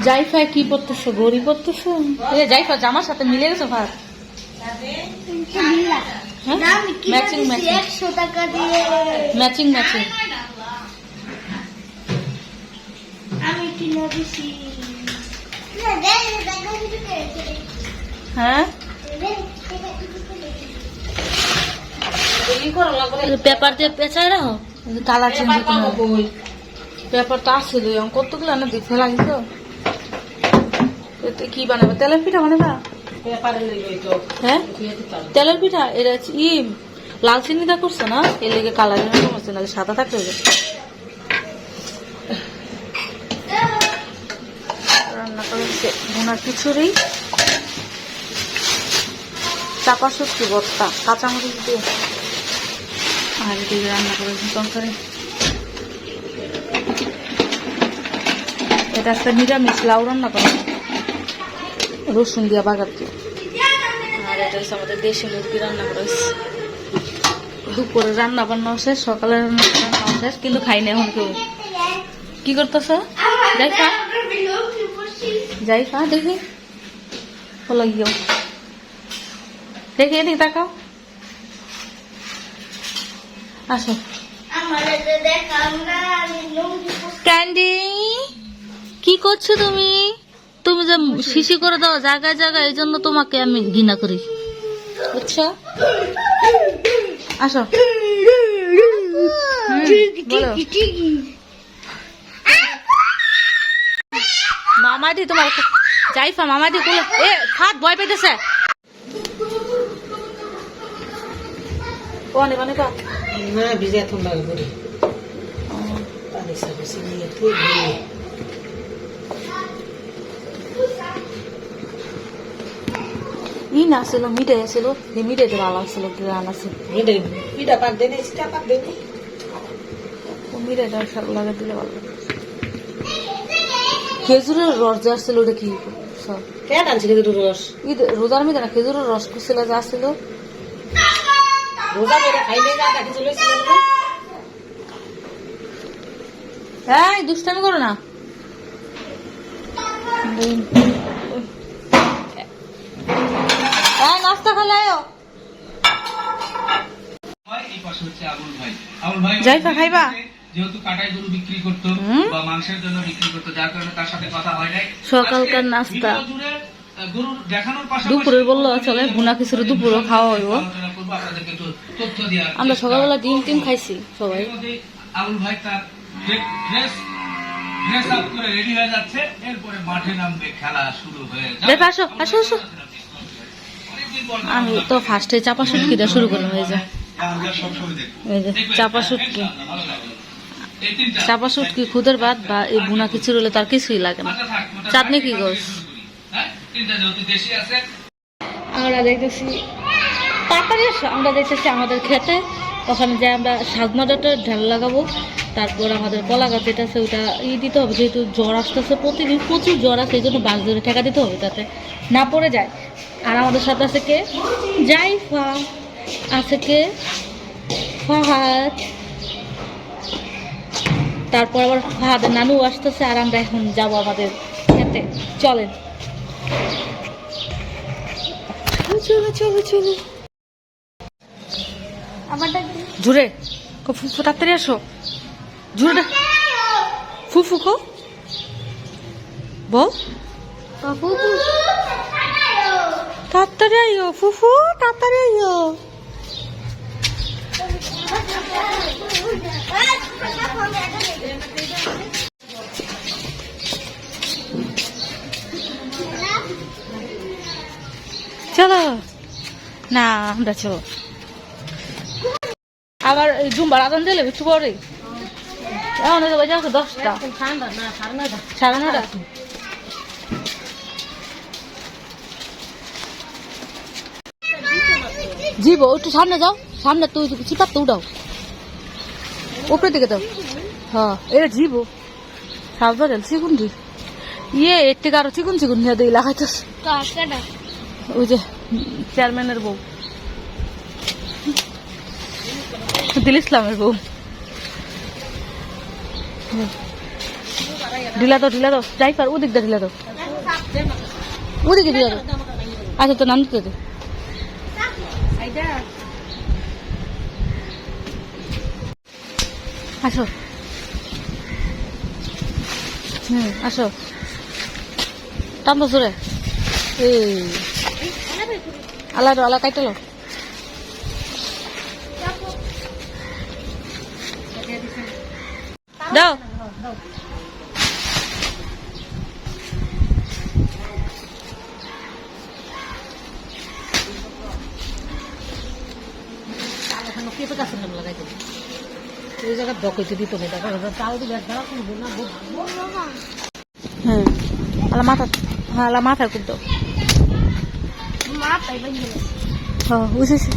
জাইফা কি পরতেছো? গড়ি পরতেছো? জাইফা জামার সাথে মিলে গেছো ভাত। ম্যাচিং ম্যাচিং 100 টাকা দিয়ে ম্যাচিং ম্যাচিং। আমি কিনে দিছি। হ্যাঁ পেপার দিয়ে পেঁচায় রাখো, কালার চেঞ্জ পেপারটা আসছিল কতগুলো না দিয়ে ফেলা গেছো। কি বানাবে? তেলের পিঠা বানাবা? হ্যাঁ তেলের পিঠা। এটা লাল চিনিটা করছো না, এর লেগে কালার করছে না, সাদা থাকতে হবে। রান্না করেছে ভুনা খিচুড়ি, চাপা শুটকি ভর্তা, কাঁচামরিচ দিয়ে, আর এদিকে রান্না করেছে তরকারি। এটা একটা নিরামিষ লাউ রান্না করা, রসুন দিয়া বাগার দিয়ে। আর এটা হচ্ছে আমাদের দেশি মুরগি রান্না করা হয়েছে। দুপুরে রান্না বান্না শেষ, সকালে রান্না শেষ, কিন্তু খাই না এখন কেউ। কি করতেছ? যাইফা যাইফা দেখি বলো গিয়েও দেখি, এদিকে তাকাও, আসো। ক্যান্ডি কি করছো তুমি? তুমি যে শিশি করে দাও জায়গায় জায়গায়, এই জন্য তোমাকে আমি ঘৃণা করি, বুঝছো? আসো বলো। মামাদি তোমার যাইফা, মামাদি কোলে এ হাত ভয় পেতেছে। কোনে মানে কা না ভিজে ঠান্ডা করে পানি সাবসি নিয়ে তুই ই না ছিল মিটে ছিল, মিটে ভালো ছিল, গ্রান আছে মিডে পিডা পাক দেনে স্টা পাক দেনে ও মিটেটা সব লাগা দিলে ভালো। খেজুরের রস যা ছিল ওটা কি সব কে আনছে খেজুরের রস? রোজার মধ্যে না খেজুরের রস কুছিল যা ছিল, রোজা করে খাইলে যা দেখি চলেছিল না। হ্যাঁ দুষ্টামি করো না। হ্যাঁ নাস্তা খালায়ও। যাইফা খাইবা? যেহেতু কাটাই গরু বিক্রি করতো বা মাংসের জন্য বিক্রি করতো, যার কারণে তার সাথে কথা হয় নাই। সকালকার নাস্তা গরু দেখানোর পাশাপাশি দুপুরে বললো চলে ভুনা খিচুড়ি দুপুরে খাওয়া হইব। আপনাদেরকে একটু তথ্য দেওয়া। আমরা সকালবেলা ডিম টিম খাইছি সবাই। আবুল ভাই তার ড্রেস আপ করে রেডি হয়ে যাচ্ছে, এরপরে মাঠে নামবে, খেলা শুরু হয়ে যাবে। আসো আসো আসো। আমি তো ফার্স্টে চাপা শুটকি দিয়ে শুরু করলাম, এই যে এই যে চাপা শুটকি, চাপা শুটকি খুদের ভাত বা এই ভুনা খিচুড়ি হলে তার কিছুই লাগে না। চাটনি কি গোস? আমরা দেখতেছি তাড়াতাড়ি আসো, আমরা দেখতেছি আমাদের খেতে ওখানে যে আমরা সাজনাটা ঢেল লাগাবো, তারপর আমাদের কলা গাছ যেটা আছে ওইটা দিতে হবে, যেহেতু জ্বর আসতেছে প্রতিদিন প্রচুর জ্বর আছে, এই জন্য বাস ধরে ঠেকা দিতে হবে যাতে না পড়ে যায়। আর আমাদের সাথে আছে কে? জাইফা আছে, কে? ফাহাদ, তারপর আবার ফাহাদের নানু আসতেছে। আর আমরা এখন যাবো আমাদের খেতে, চলেন চলো চলো চলো। জুড়ে ফুফু তাড়াতাড়ি আসো, জুড়ে ফুফু কো বল, তাড়াতাড়ি আইও ফুফু, তাড়াতাড়ি আইও। চলো না আমরা চলো। আবার জুম্বার আদান দিলে একটু পরে এখন বাজে আছে 10টা, সাড়ে 9টা। জীব একটু সামনে যাও, সামনে তুই চিপার তো উঠাও, উপরের দিকে দাও। হ্যাঁ এটা জীব সাবধানে চিকুন দি এর থেকে আরো চিকুন চিকুন নিয়ে দিই লাগাইতেস। ওই যে চেয়ারম্যানের বউ, দিল ইসলামের বউ। ঢিলা দাও যাই পার ওদিক দা ঢিলা দাও ওদিকে ঢিলা দাও আচ্ছা তো নাম দিতে দে আসো আসো টান জোরে এই আলা কাইটালো দাও এই জায়গা ডকাইতে দিত না টাকা চাল দিলে একবার শুনবো না হ্যাঁ আলা মাথার কুপ দাও মা পাইবেন হ্যাঁ বুঝেছি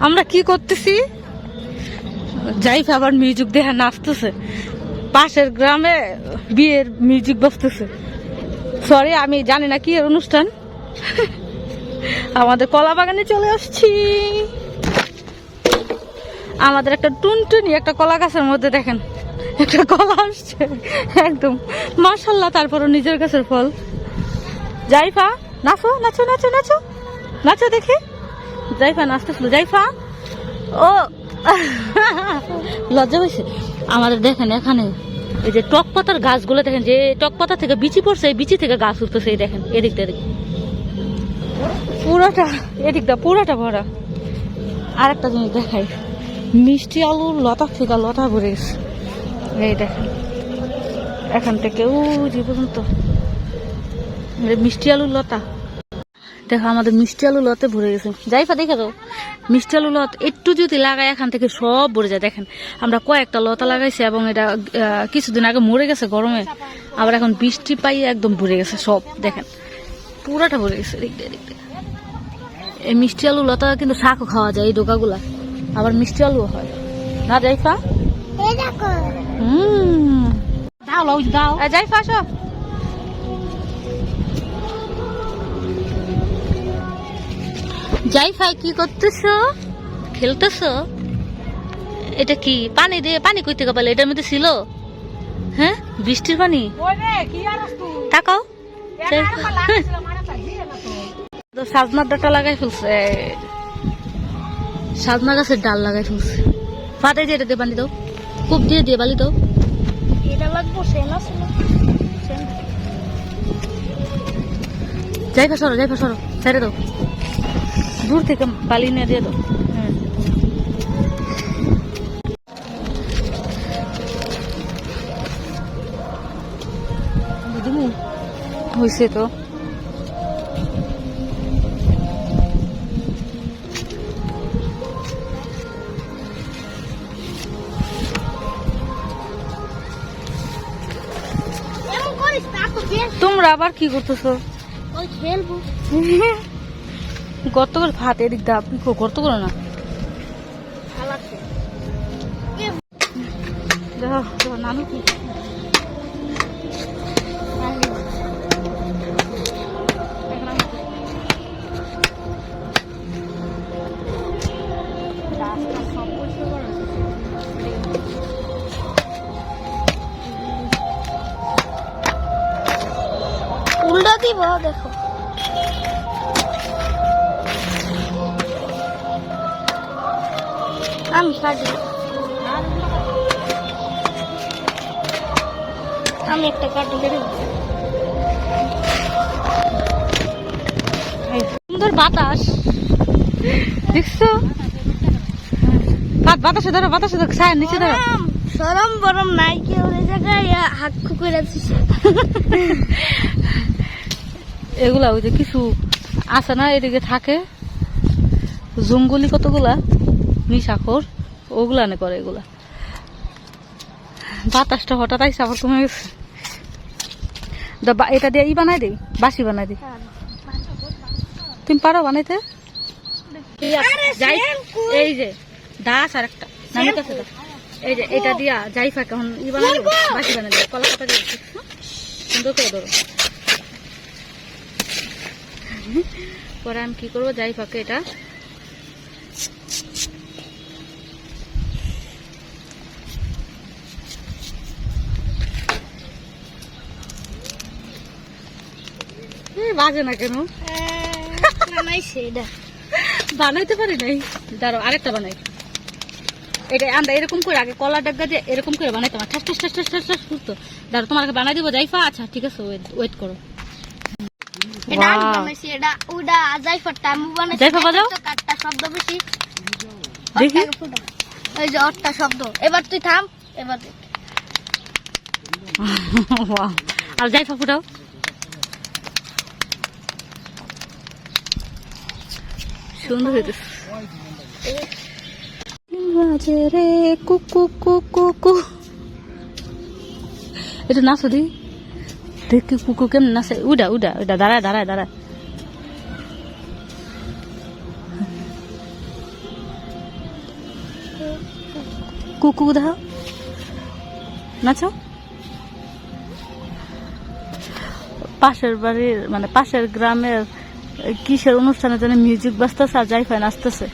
আমরা কি করতেছি জাইফা আবার মিউজিক দেখে নাচতেছে পাশের গ্রামে বিয়ের মিউজিক বসতেছে সরি আমি জানি না কি এর অনুষ্ঠান আমাদের কলা বাগানে চলে আসছি আমাদের একটা টুনটুনি একটা কলা গাছের মধ্যে দেখেন একটা কলা আসছে একদম মাশাআল্লাহ তারপরও নিজের গাছের ফল জাইফা নাচো নাচো নাচো নাচো নাচো দেখি জাইফা নাচতেছিল জাইফা ও লজ্জা হয়েছে আমাদের দেখেন এখানে এই যে টক পাতার গাছগুলো দেখেন যে টক পাতা থেকে বিচি পড়ছে এই বিচি থেকে গাছ উঠতেছে এই দেখেন এদিকটা পুরোটা এদিকটা পুরোটা ভরা আর একটা জিনিস দেখাই মিষ্টি আলুর লতা ফিকা লতা ভরে গেছে এই দেখেন এখান থেকে যে পর্যন্ত মিষ্টি আলুর লতা দেখো আমাদের মিষ্টি আলু লতে ভরে গেছে যাইফা দেখে তো মিষ্টি আলু লত একটু যদি লাগাই এখান থেকে সব ভরে যায় দেখেন আমরা কয়েকটা লতা লাগাইছি এবং এটা কিছুদিন আগে মরে গেছে গরমে আবার এখন বৃষ্টি পাই একদম ভরে গেছে সব দেখেন পুরাটা ভরে গেছে এই মিষ্টি আলু লতা কিন্তু শাকও খাওয়া যায় এই ডোকাগুলা আবার মিষ্টি আলুও হয় না জাইফা দাও লউজ দাও জাইফা আসো জাইফাই কি করতেছো খেলতেছো এটা কি পানি দিয়ে পানি কই থেকে পেলে এটার মধ্যে ছিল হ্যাঁ বৃষ্টির পানি তাকাও তো সাজনার ডাটা লাগাই ফেলছে সাজনা গাছের ডাল লাগাই ফেলছে ফাটাই দিয়ে এটা দিয়ে পানি দাও কূপ দিয়ে বালি দাও এটা লাগবো সেনা জাইফা সরো ছেড়ে দাও দূর থেকে বালি নিয়ে দিয়ে দাও হয়েছে তো তোমরা আবার কি করতেছো ওই খেলবো গর্ত করে ভাত এদিক দা আপনি গর্ত করো না নানু কি উল্টা দিব দেখো আমি কাটি আমি একটা কাটি সুন্দর বাতাস দেখছো বাতাসে ধরো ছায়া নিচে ধরো সরম বরম নাই কেউ জায়গায় হাত খুকুর আছে এগুলা ওই যে কিছু আছে না এদিকে থাকে জঙ্গলি কতগুলা নিশাখর ওগুলা নে করে এগুলা বাতাসটা হঠাৎ আইসা আবার কমে গেছে এটা দিয়ে ই বানাই দিই বাসি বানাই দিই তুমি পারো বানাইতে এই যে দাস আর একটা নামের কাছে এই যে এটা দিয়া জাইফা কেমন ই বানাই দেবো বাসি বানাই দেবো কলা পাতা দিয়ে সুন্দর করে ধরো পরে আমি কি করবো জাইফাকে এটা বাজে না কেন? বানাইছে এটা। বানাইতে পারি নাই। দাঁড়াও আরেকটা বানাই। এটা আমরা এরকম করে আগে কলা ডাগা দিয়ে এরকম করে বানাইতাম, ঠাস ঠাস ঠাস ঠাস ঠাস ঠাস করতো। দাঁড়াও তোমার আগে বানাই দিব জাইফা। আচ্ছা ঠিক আছে, ওয়েট করো। এটা আমি Wow. বানাইছি, এটা ওটা জাইফারটা আমি বানাইছি। জাইফা বাজাও। কাটটা শব্দ বেশি। দেখি। অট্টাকে ফুটাও। ওই যে অট্টা শব্দ। এবার তুই থাম, এবার দেখ। Wow. আর জাইফা ফুটাও। সুন্দর হইতেছে। বাজে রে কুকু কুকু কু। এটা নাচো দি। দেখি কুকু কেমন নাচে। উডা উডা উডা, দাঁড়ায় দাঁড়ায় দাঁড়ায়। কুকু দাও, নাচো। পাশের বাড়ির মানে পাশের গ্রামের কিসের অনুষ্ঠানে যেন মিউজিক বাজতেছে আর জাইফা নাচতেছে।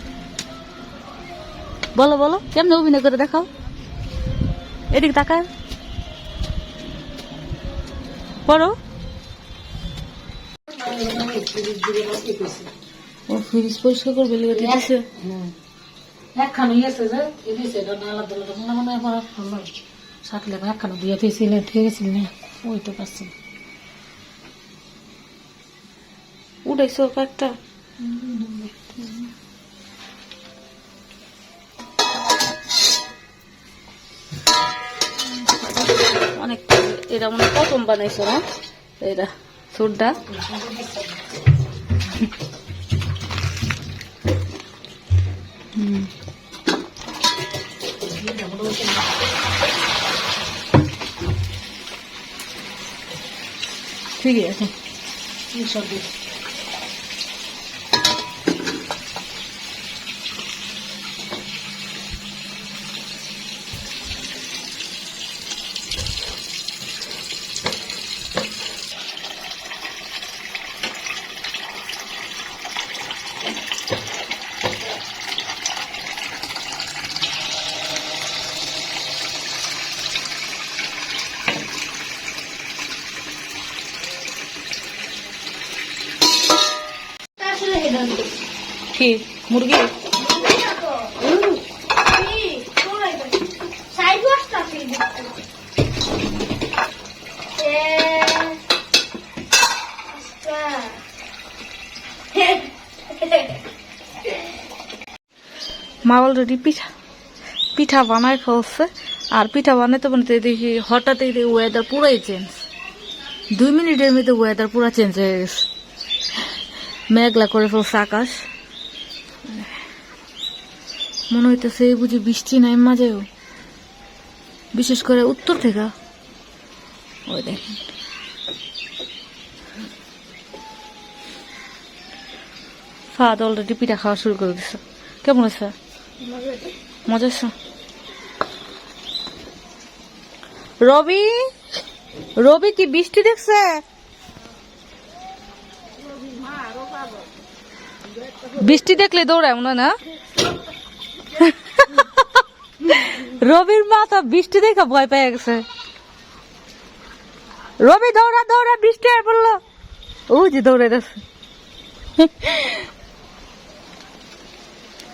বলো বলো কেমনে অভিনয় করে দেখাও। এদিকে তাকায় পড়ো। ও ফ্রিজ পরিষ্কার করবে লেগে দিতেছে। একখানো ইয়েছে যে এদিছে এটা নালা দিলে মনে মনে পড়া ভালো সাকলে একখানো দিয়ে ফেছিলেন ঠিক আছে না ওই তো পাচ্ছি উঠাইছো কয়েকটা। অনেক এটা মনে হয় প্রথম বানাইছো না এটা সুরটা। ঠিকই আছে। আসলে এটা না। কি মুরগি? সাইড ওয়াশটা আছে। মা অলরেডি পিঠা বানায় ফেলছে। আর পিঠা বানাইতে বানাইতে দেখি হঠাৎ ওয়েদার পুরাই চেঞ্জ। 2 মিনিটের মধ্যে ওয়েদার পুরা চেঞ্জ হয়ে গেছে। মেঘলা করে ফেলছে আকাশ। মনে হইতেছে এই বুঝি বৃষ্টি নাই মাঝেও, বিশেষ করে উত্তর থেকে। ওই দেখেন ফাদ অলরেডি পিঠা খাওয়া শুরু করে দিচ্ছে। কেমন আছে? মজা আছে। রবি রবি কি বৃষ্টি দেখছে? বৃষ্টি দেখলে দৌড়ায় মনে হয় না? রবির মা তো বৃষ্টি দেখা ভয় পেয়ে গেছে। রবি দৌড়া দৌড়া, বৃষ্টি আর পড়লো। ও যে দৌড়ে যাচ্ছে।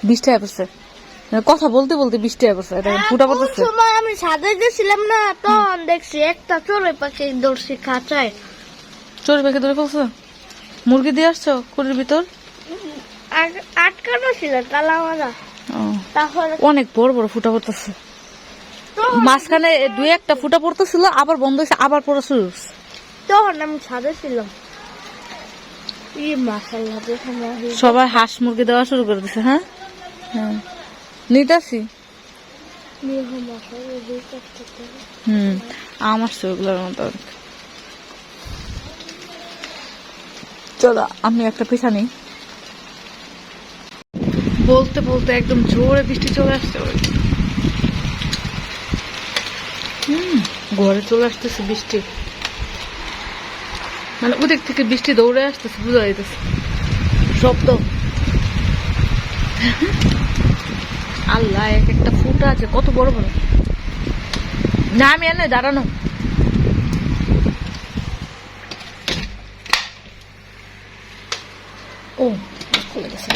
বৃষ্টি আর পড়ছে, কথা বলতে বলতে বৃষ্টি আর পড়ছে। ফুটা পড়তেছে। সময় আমি ছাদে গেছিলাম না, তখন দেখছি একটা চড়ুই পাখি দৌড়ছি খাঁচায়। চড়ুই পাখি ধরে ফেলছে? মুরগি দিয়ে আসছো কুড়ির ভিতর? আটকানো ছিল তালা মারা। তাহলে অনেক বড় বড় ফুটা পড়তেছে। মাঝখানে 2-1টা ফুটা পড়তেছিল, আবার বন্ধ হয়েছে, আবার পড়া শুরু হচ্ছে। তখন আমি ছাদে ছিলাম। সবাই হাঁস মুরগি দেওয়া শুরু করে দিছে। হ্যাঁ হ্যাঁ নিতাছি। আমার সেগুলোর মতো। চলো আমি একটা পিঠা নিই। বলতে বলতে একদম জোরে বৃষ্টি চলে আসছে। ঘরে চলে আসতেছে বৃষ্টি, মানে ওদিক থেকে বৃষ্টি দৌড়ে আসতেছে, বুঝা যাইতেছে শব্দ। আল্লাহ, এক একটা ফুটা আছে কত বড় বড়। না আমি এনে দাঁড়ানো। ও খুলে গেছে